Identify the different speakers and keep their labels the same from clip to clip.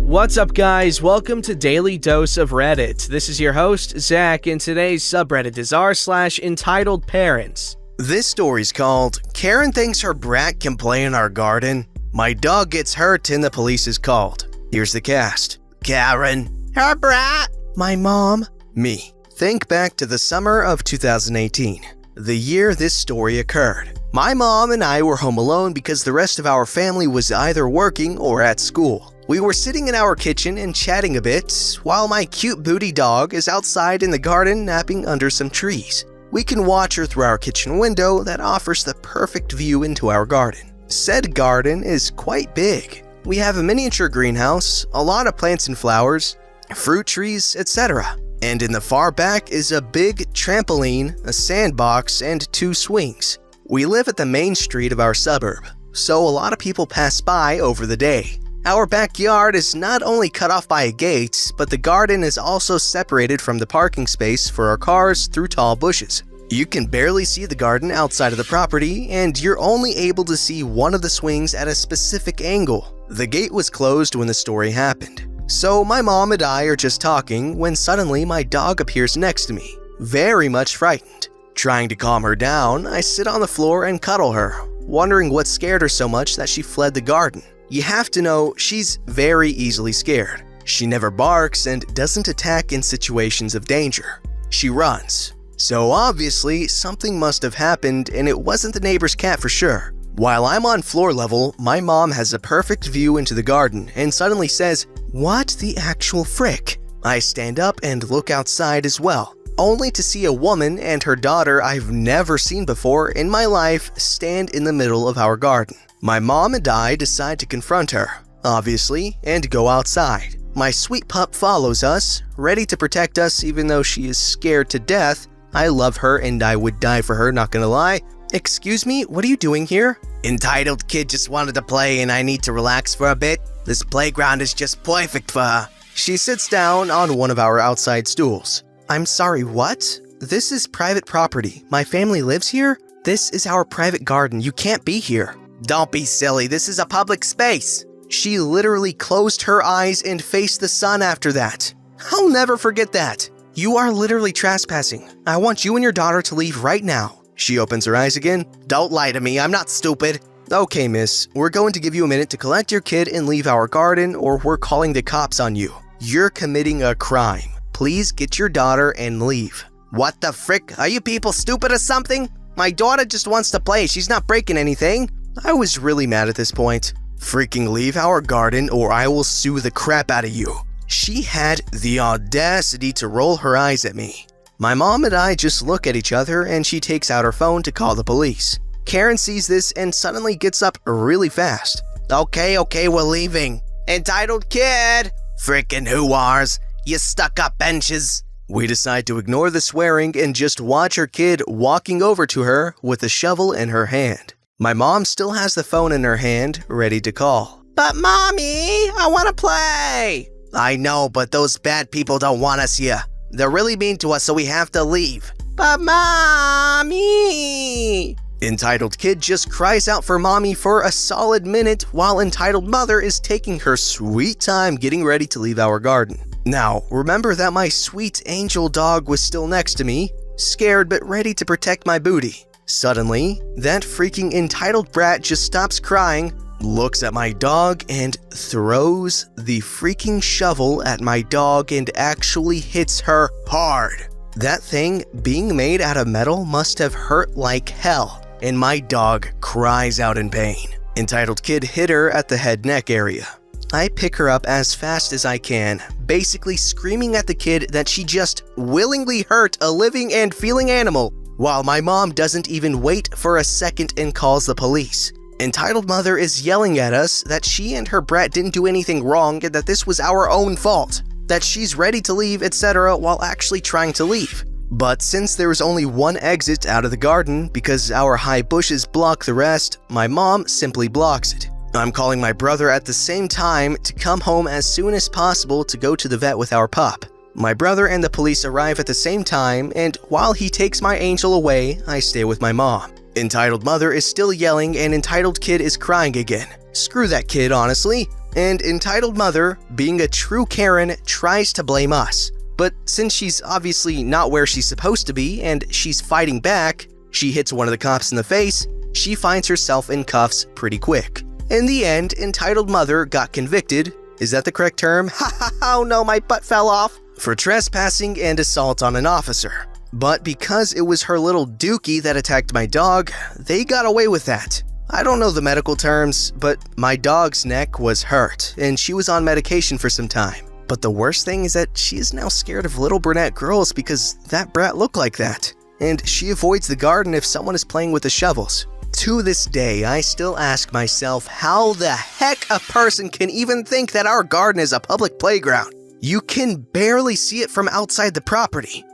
Speaker 1: What's up, guys? Welcome to Daily Dose of Reddit. This is your host, Zach, and today's subreddit is r/EntitledParents.
Speaker 2: This story's called Karen Thinks Her Brat Can Play in Our Garden. My dog gets hurt and the police is called. Here's the cast. Karen. Her brat. My mom. Me. Think back to the summer of 2018, the year this story occurred. My mom and I were home alone because the rest of our family was either working or at school. We were sitting in our kitchen and chatting a bit, while my cute booty dog is outside in the garden napping under some trees. We can watch her through our kitchen window that offers the perfect view into our garden. Said garden is quite big. We have a miniature greenhouse, a lot of plants and flowers, fruit trees, etc. And in the far back is a big trampoline, a sandbox, and 2 swings. We live at the main street of our suburb, so a lot of people pass by over the day. Our backyard is not only cut off by a gate, but the garden is also separated from the parking space for our cars through tall bushes. You can barely see the garden outside of the property, and you're only able to see one of the swings at a specific angle. The gate was closed when the story happened. So my mom and I are just talking when suddenly my dog appears next to me, very much frightened. Trying to calm her down, I sit on the floor and cuddle her, wondering what scared her so much that she fled the garden. You have to know, she's very easily scared. She never barks and doesn't attack in situations of danger. She runs. So obviously, something must have happened, and it wasn't the neighbor's cat for sure. While I'm on floor level, my mom has a perfect view into the garden and suddenly says, "What the actual frick?" I stand up and look outside as well, only to see a woman and her daughter I've never seen before in my life stand in the middle of our garden. My mom and I decide to confront her, obviously, and go outside. My sweet pup follows us, ready to protect us even though she is scared to death. I love her and I would die for her, not gonna lie. "Excuse me, what are you doing here?" "Entitled kid just wanted to play and I need to relax for a bit. This playground is just perfect for her." She sits down on one of our outside stools. "I'm sorry, what? This is private property. My family lives here? This is our private garden. You can't be here." "Don't be silly, this is a public space." She literally closed her eyes and faced the sun after that. I'll never forget that. "You are literally trespassing. I want you and your daughter to leave right now." She opens her eyes again. "Don't lie to me, I'm not stupid." "Okay, miss, we're going to give you a minute to collect your kid and leave our garden or we're calling the cops on you. You're committing a crime. Please get your daughter and leave." "What the frick? Are you people stupid or something? My daughter just wants to play, she's not breaking anything." I was really mad at this point. "Freaking leave our garden or I will sue the crap out of you." She had the audacity to roll her eyes at me. My mom and I just look at each other and she takes out her phone to call the police. Karen sees this and suddenly gets up really fast. Okay, we're leaving." "Entitled kid!" "Freaking who-ars, you stuck-up benches." We decide to ignore the swearing and just watch her kid walking over to her with a shovel in her hand. My mom still has the phone in her hand, ready to call. "But mommy, I want to play." "I know, but those bad people don't want us here. They're really mean to us, so we have to leave." "But mommy!" Entitled kid just cries out for mommy for a solid minute while entitled mother is taking her sweet time getting ready to leave our garden. Now, remember that my sweet angel dog was still next to me, scared but ready to protect my booty. Suddenly, that freaking entitled brat just stops crying, looks at my dog, and throws the freaking shovel at my dog and actually hits her hard. That thing, being made out of metal, must have hurt like hell, and my dog cries out in pain. Entitled kid hit her at the head-neck area. I pick her up as fast as I can, basically screaming at the kid that she just willingly hurt a living and feeling animal, while my mom doesn't even wait for a second and calls the police. Entitled mother is yelling at us that she and her brat didn't do anything wrong and that this was our own fault, that she's ready to leave, etc., while actually trying to leave. But since there is only one exit out of the garden because our high bushes block the rest, my mom simply blocks it. I'm calling my brother at the same time to come home as soon as possible to go to the vet with our pup. My brother and the police arrive at the same time, and while he takes my angel away, I stay with my mom. Entitled mother is still yelling and entitled kid is crying again. Screw that kid, honestly. And entitled mother, being a true Karen, tries to blame us. But since she's obviously not where she's supposed to be and she's fighting back, she hits one of the cops in the face, she finds herself in cuffs pretty quick. In the end, entitled mother got convicted, is that the correct term? Oh no, my butt fell off! For trespassing and assault on an officer. But because it was her little dookie that attacked my dog, they got away with that. I don't know the medical terms, but my dog's neck was hurt and she was on medication for some time. But the worst thing is that she is now scared of little brunette girls because that brat looked like that. And she avoids the garden if someone is playing with the shovels. To this day, I still ask myself how the heck a person can even think that our garden is a public playground. You can barely see it from outside the property.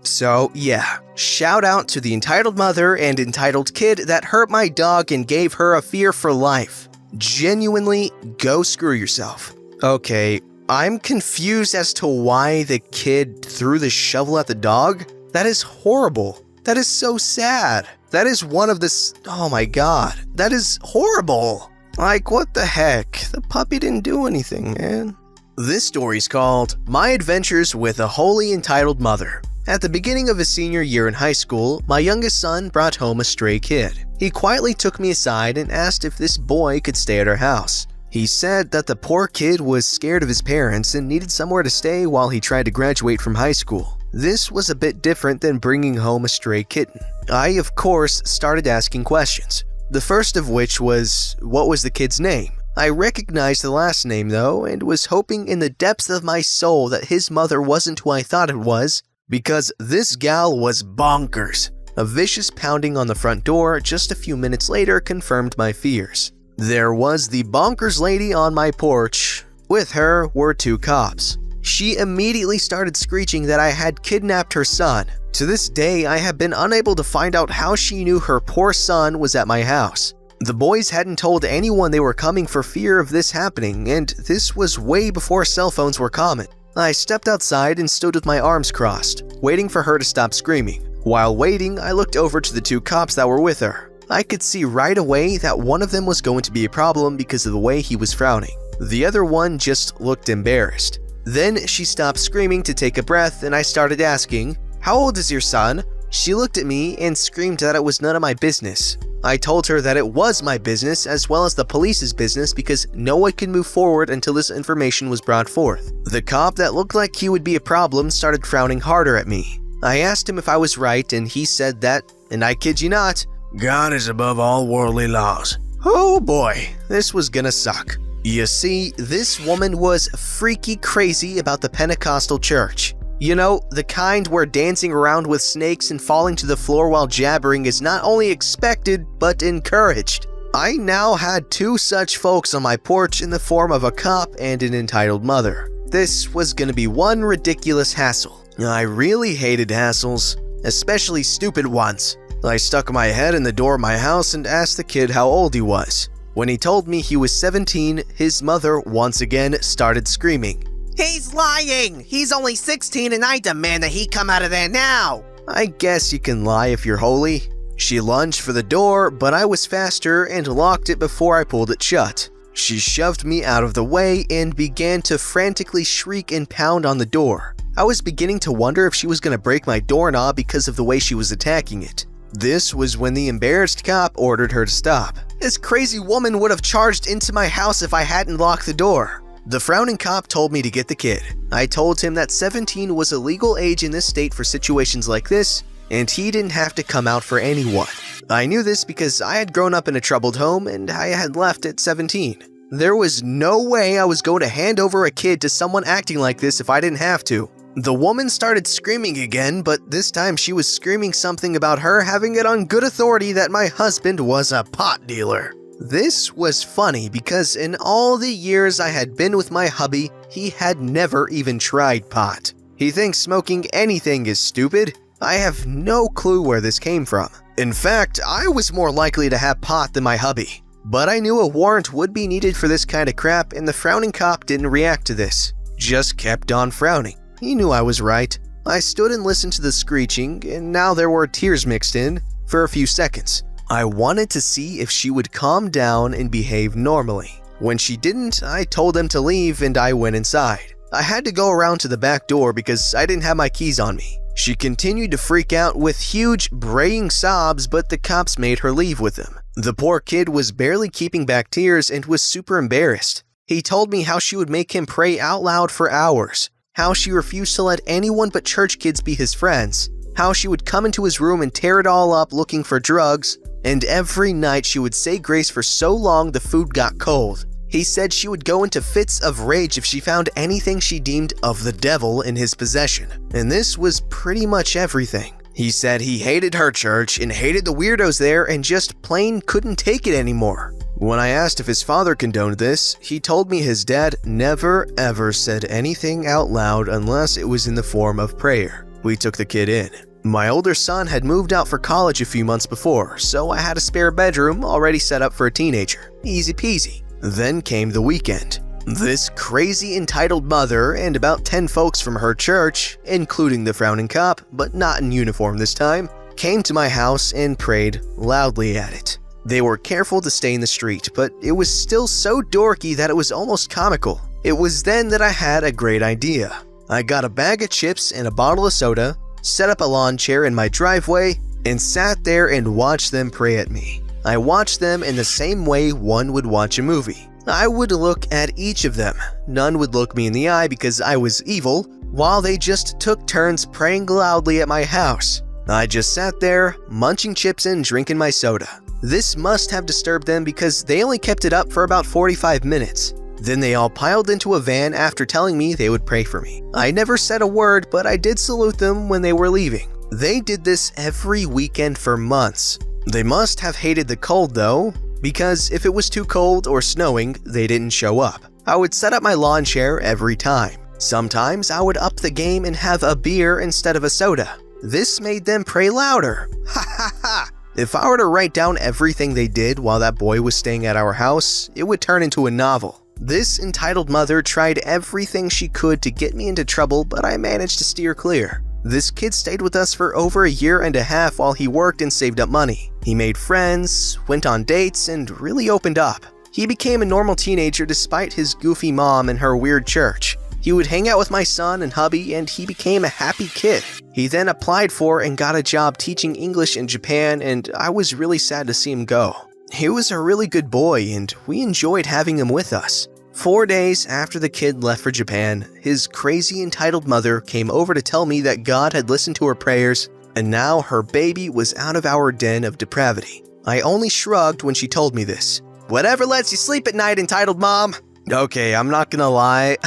Speaker 2: So yeah, shout out to the entitled mother and entitled kid that hurt my dog and gave her a fear for life. Genuinely, go screw yourself. Okay, I'm confused as to why the kid threw the shovel at the dog. That is horrible. That is so sad. That is one of the... Oh my god. That is horrible. Like, what the heck? The puppy didn't do anything, man. This story's called My Adventures with a Wholly Entitled Mother. At the beginning of his senior year in high school, my youngest son brought home a stray kid. He quietly took me aside and asked if this boy could stay at our house. He said that the poor kid was scared of his parents and needed somewhere to stay while he tried to graduate from high school. This was a bit different than bringing home a stray kitten. I, of course, started asking questions. The first of which was, what was the kid's name? I recognized the last name though, and was hoping in the depths of my soul that his mother wasn't who I thought it was, because this gal was bonkers. A vicious pounding on the front door just a few minutes later confirmed my fears. There was the bonkers lady on my porch. With her were two cops. She immediately started screeching that I had kidnapped her son. To this day, I have been unable to find out how she knew her poor son was at my house. The boys hadn't told anyone they were coming for fear of this happening, and this was way before cell phones were common. I stepped outside and stood with my arms crossed, waiting for her to stop screaming. While waiting, I looked over to the two cops that were with her. I could see right away that one of them was going to be a problem because of the way he was frowning. The other one just looked embarrassed. Then she stopped screaming to take a breath and I started asking, "How old is your son?" She looked at me and screamed that it was none of my business. I told her that it was my business as well as the police's business because no one could move forward until this information was brought forth. The cop that looked like he would be a problem started frowning harder at me. I asked him if I was right and he said that, and I kid you not, God is above all worldly laws. Oh boy, this was gonna suck. You see, this woman was freaky crazy about the Pentecostal church. You know, the kind where dancing around with snakes and falling to the floor while jabbering is not only expected, but encouraged. I now had two such folks on my porch in the form of a cop and an entitled mother. This was gonna be one ridiculous hassle. I really hated hassles, especially stupid ones. I stuck my head in the door of my house and asked the kid how old he was. When he told me he was 17, his mother once again started screaming. "He's lying! He's only 16 and I demand that he come out of there now!" I guess you can lie if you're holy. She lunged for the door, but I was faster and locked it before I pulled it shut. She shoved me out of the way and began to frantically shriek and pound on the door. I was beginning to wonder if she was going to break my doorknob because of the way she was attacking it. This was when the embarrassed cop ordered her to stop. This crazy woman would have charged into my house if I hadn't locked the door. The frowning cop told me to get the kid. I told him that 17 was a legal age in this state for situations like this, and he didn't have to come out for anyone. I knew this because I had grown up in a troubled home and I had left at 17. There was no way I was going to hand over a kid to someone acting like this if I didn't have to. The woman started screaming again, but this time she was screaming something about her having it on good authority that my husband was a pot dealer. This was funny because in all the years I had been with my hubby, he had never even tried pot. He thinks smoking anything is stupid. I have no clue where this came from. In fact, I was more likely to have pot than my hubby. But I knew a warrant would be needed for this kind of crap and the frowning cop didn't react to this. Just kept on frowning. He knew I was right. I stood and listened to the screeching, and now there were tears mixed in, for a few seconds. I wanted to see if she would calm down and behave normally. When she didn't, I told them to leave and I went inside. I had to go around to the back door because I didn't have my keys on me. She continued to freak out with huge, braying sobs, but the cops made her leave with them. The poor kid was barely keeping back tears and was super embarrassed. He told me how she would make him pray out loud for hours, how she refused to let anyone but church kids be his friends, how she would come into his room and tear it all up looking for drugs, and every night she would say grace for so long the food got cold. He said she would go into fits of rage if she found anything she deemed of the devil in his possession. And this was pretty much everything. He said he hated her church and hated the weirdos there and just plain couldn't take it anymore. When I asked if his father condoned this, he told me his dad never ever said anything out loud unless it was in the form of prayer. We took the kid in. My older son had moved out for college a few months before, so I had a spare bedroom already set up for a teenager. Easy peasy. Then came the weekend. This crazy entitled mother and about 10 folks from her church, including the frowning cop, but not in uniform this time, came to my house and prayed loudly at it. They were careful to stay in the street, but it was still so dorky that it was almost comical. It was then that I had a great idea. I got a bag of chips and a bottle of soda, set up a lawn chair in my driveway, and sat there and watched them pray at me. I watched them in the same way one would watch a movie. I would look at each of them. None would look me in the eye because I was evil, while they just took turns praying loudly at my house. I just sat there, munching chips and drinking my soda. This must have disturbed them because they only kept it up for about 45 minutes. Then they all piled into a van after telling me they would pray for me. I never said a word, but I did salute them when they were leaving. They did this every weekend for months. They must have hated the cold though, because if it was too cold or snowing, they didn't show up. I would set up my lawn chair every time. Sometimes I would up the game and have a beer instead of a soda. This made them pray louder. Ha ha ha! If I were to write down everything they did while that boy was staying at our house, it would turn into a novel. This entitled mother tried everything she could to get me into trouble, but I managed to steer clear. This kid stayed with us for over a year and a half while he worked and saved up money. He made friends, went on dates, and really opened up. He became a normal teenager despite his goofy mom and her weird church. He would hang out with my son and hubby, and he became a happy kid. He then applied for and got a job teaching English in Japan, and I was really sad to see him go. He was a really good boy, and we enjoyed having him with us. 4 days after the kid left for Japan, his crazy entitled mother came over to tell me that God had listened to her prayers, and now her baby was out of our den of depravity. I only shrugged when she told me this. Whatever lets you sleep at night, entitled mom. Okay, I'm not gonna lie.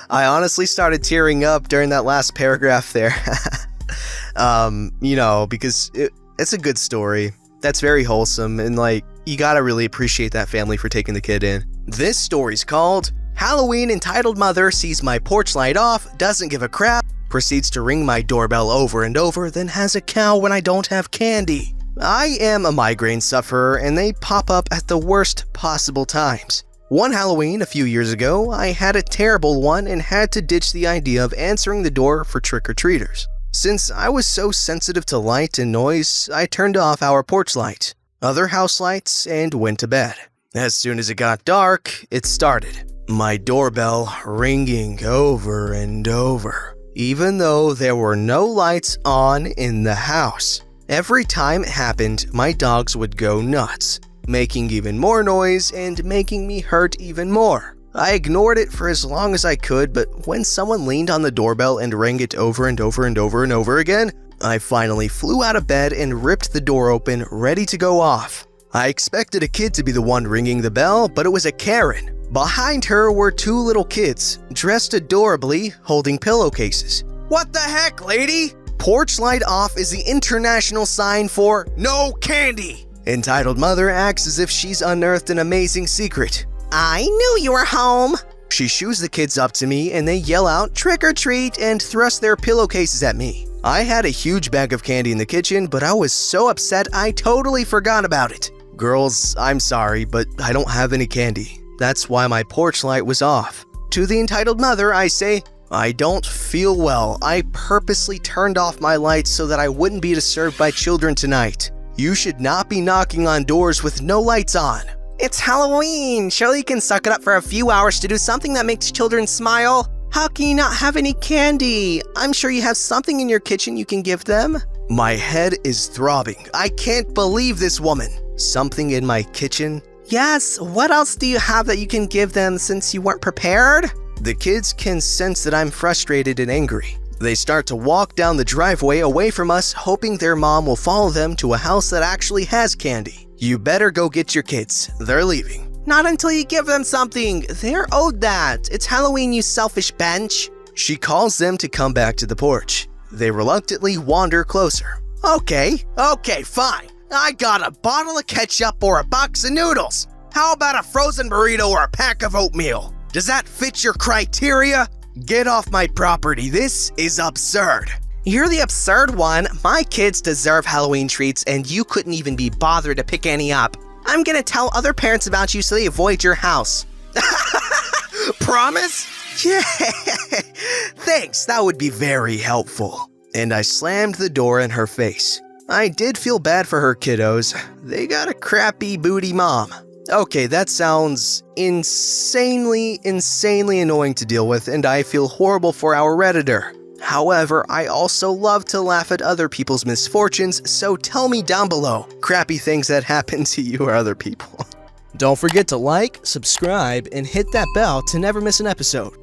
Speaker 2: I honestly started tearing up during that last paragraph there. Because it's a good story. That's very wholesome, and you gotta really appreciate that family for taking the kid in. This story's called Halloween Entitled Mother Sees My Porch Light Off, Doesn't Give a Crap, Proceeds to Ring My Doorbell Over and Over, Then Has a Cow When I Don't Have Candy. I am a migraine sufferer, and they pop up at the worst possible times. One Halloween a few years ago, I had a terrible one and had to ditch the idea of answering the door for trick-or-treaters. Since I was so sensitive to light and noise, I turned off our porch light, other house lights, and went to bed. As soon as it got dark, it started. My doorbell ringing over and over, even though there were no lights on in the house. Every time it happened, my dogs would go nuts, making even more noise and making me hurt even more. I ignored it for as long as I could, but when someone leaned on the doorbell and rang it over and over and over and over again, I finally flew out of bed and ripped the door open, ready to go off. I expected a kid to be the one ringing the bell, but it was a Karen. Behind her were 2 little kids, dressed adorably, holding pillowcases. What the heck, lady? Porch light off is the international sign for no candy. Entitled mother acts as if she's unearthed an amazing secret. I knew you were home. She shoos the kids up to me and they yell out trick or treat and thrust their pillowcases at me. I had a huge bag of candy in the kitchen, but I was so upset I totally forgot about it. Girls, I'm sorry, but I don't have any candy. That's why my porch light was off. To the entitled mother, I say, I don't feel well. I purposely turned off my lights so that I wouldn't be disturbed by children tonight. You should not be knocking on doors with no lights on. It's Halloween. Surely you can suck it up for a few hours to do something that makes children smile. How can you not have any candy? I'm sure you have something in your kitchen you can give them. My head is throbbing. I can't believe this woman. Something in my kitchen? Yes, what else do you have that you can give them since you weren't prepared? The kids can sense that I'm frustrated and angry. They start to walk down the driveway away from us, hoping their mom will follow them to a house that actually has candy. You better go get your kids. They're leaving. Not until you give them something. They're owed that. It's Halloween, you selfish bench. She calls them to come back to the porch. They reluctantly wander closer. Okay, fine. I got a bottle of ketchup or a box of noodles. How about a frozen burrito or a pack of oatmeal? Does that fit your criteria? Get off my property. This is absurd. You're the absurd one. My kids deserve Halloween treats and you couldn't even be bothered to pick any up. I'm gonna tell other parents about you so they avoid your house. Promise? Yeah. Thanks, that would be very helpful. And I slammed the door in her face. I did feel bad for her kiddos. They got a crappy booty mom. Okay, that sounds insanely annoying to deal with, and I feel horrible for our Redditor. However, I also love to laugh at other people's misfortunes, so tell me down below crappy things that happen to you or other people.
Speaker 1: Don't forget to like, subscribe, and hit that bell to never miss an episode.